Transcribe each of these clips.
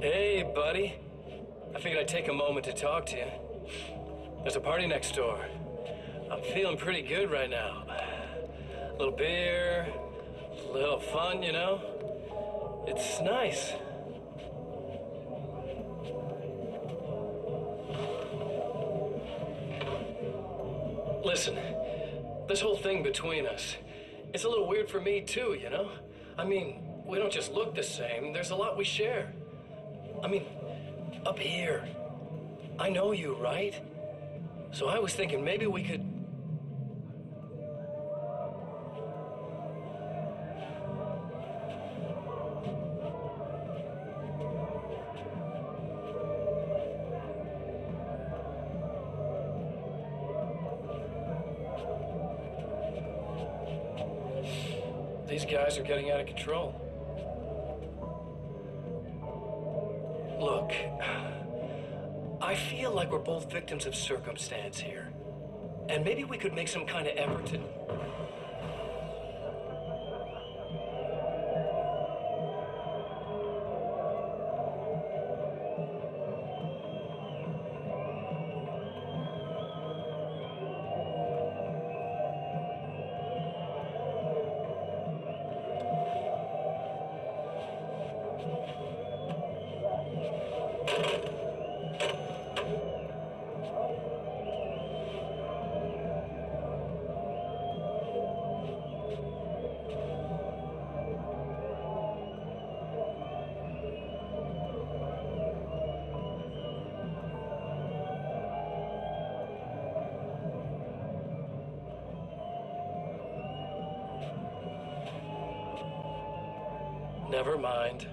Hey, buddy. I figured I'd take a moment to talk to you. There's a party next door. I'm feeling pretty good right now. A little beer, a little fun, you know? It's nice. Listen, this whole thing between us, it's a little weird for me too, you know? I mean, we don't just look the same, there's a lot we share. I mean, up here, I know you, right? So I was thinking maybe we could... These guys are getting out of control. Look, I feel like we're both victims of circumstance here. And maybe we could make some kind of effort to... Never mind.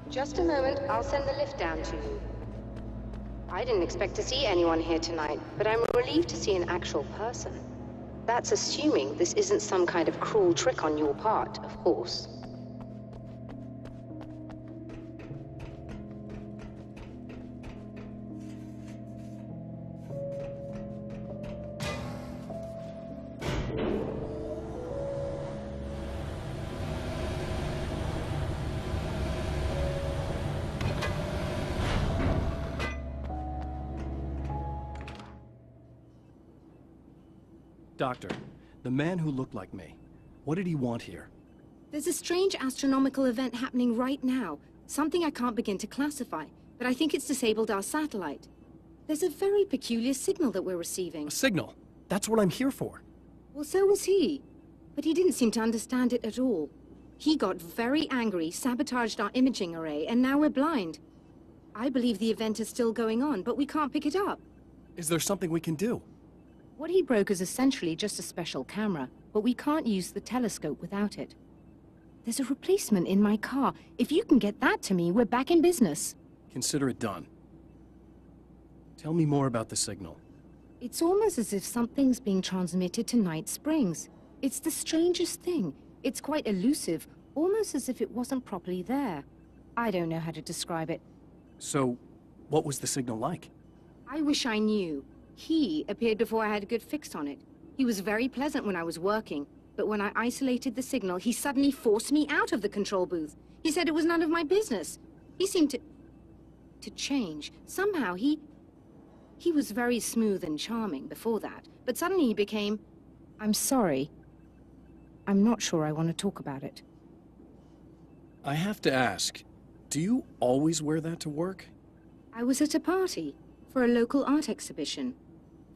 Just a moment, I'll send the lift down to you. I didn't expect to see anyone here tonight, but I'm relieved to see an actual person. That's assuming this isn't some kind of cruel trick on your part, of course. Doctor, the man who looked like me, what did he want here? There's a strange astronomical event happening right now. Something I can't begin to classify, but I think it's disabled our satellite. There's a very peculiar signal that we're receiving. A signal? That's what I'm here for. Well, so was he. But he didn't seem to understand it at all. He got very angry, sabotaged our imaging array, and now we're blind. I believe the event is still going on, but we can't pick it up. Is there something we can do? What he broke is essentially just a special camera, but we can't use the telescope without it. There's a replacement in my car. If you can get that to me, we're back in business. Consider it done. Tell me more about the signal. It's almost as if something's being transmitted to Night Springs. It's the strangest thing. It's quite elusive, almost as if it wasn't properly there. I don't know how to describe it. So, what was the signal like? I wish I knew. He appeared before I had a good fix on it. He was very pleasant when I was working, but when I isolated the signal, he suddenly forced me out of the control booth. He said it was none of my business. He seemed to change. Somehow he was very smooth and charming before that, but suddenly he became... I'm sorry. I'm not sure I want to talk about it. I have to ask, do you always wear that to work? I was at a party for a local art exhibition.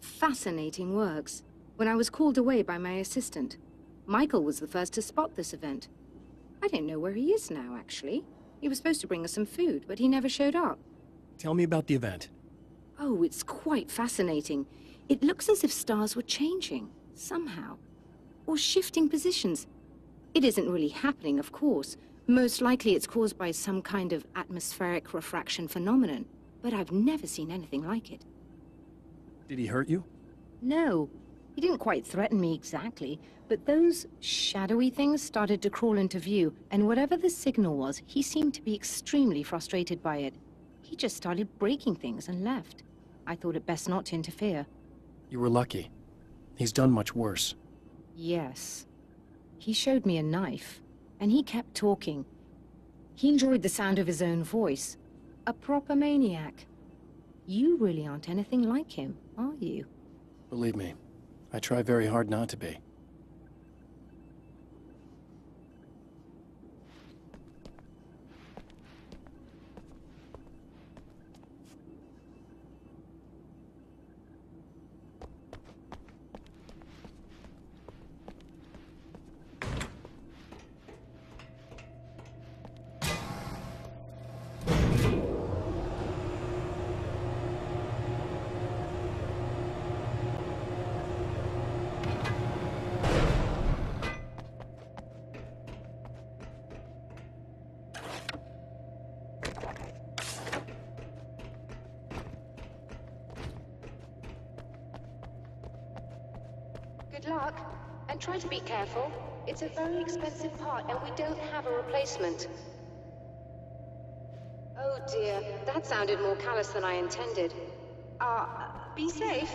Fascinating works, when I was called away by my assistant. Michael was the first to spot this event. I don't know where he is now, actually. He was supposed to bring us some food, but he never showed up. Tell me about the event. Oh, it's quite fascinating. It looks as if stars were changing, somehow. Or shifting positions. It isn't really happening, of course. Most likely it's caused by some kind of atmospheric refraction phenomenon. But I've never seen anything like it. Did he hurt you? No. He didn't quite threaten me exactly, but those shadowy things started to crawl into view, and whatever the signal was, he seemed to be extremely frustrated by it. He just started breaking things and left. I thought it best not to interfere. You were lucky. He's done much worse. Yes. He showed me a knife, and he kept talking. He enjoyed the sound of his own voice. A proper maniac. You really aren't anything like him, are you? Believe me, I try very hard not to be. Good luck, and try to be careful. It's a very expensive part, and we don't have a replacement. Oh dear, that sounded more callous than I intended. Be safe.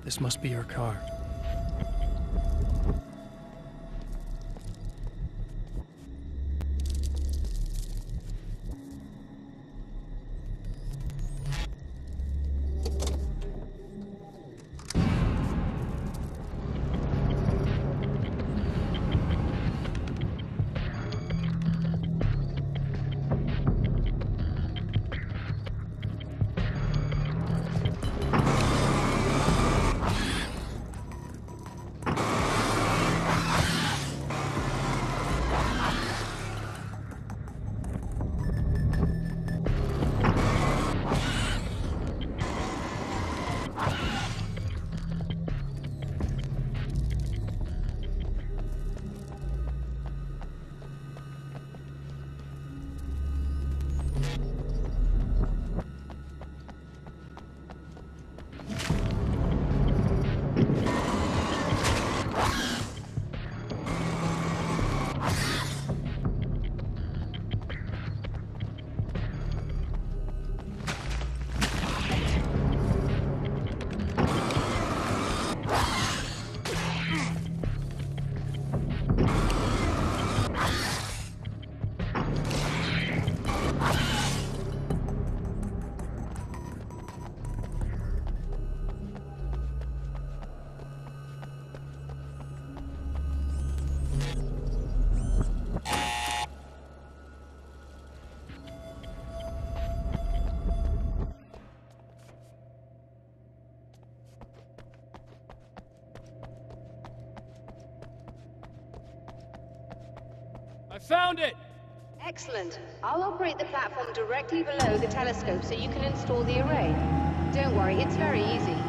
This must be your car. I found it! Excellent. I'll operate the platform directly below the telescope so you can install the array. Don't worry, it's very easy.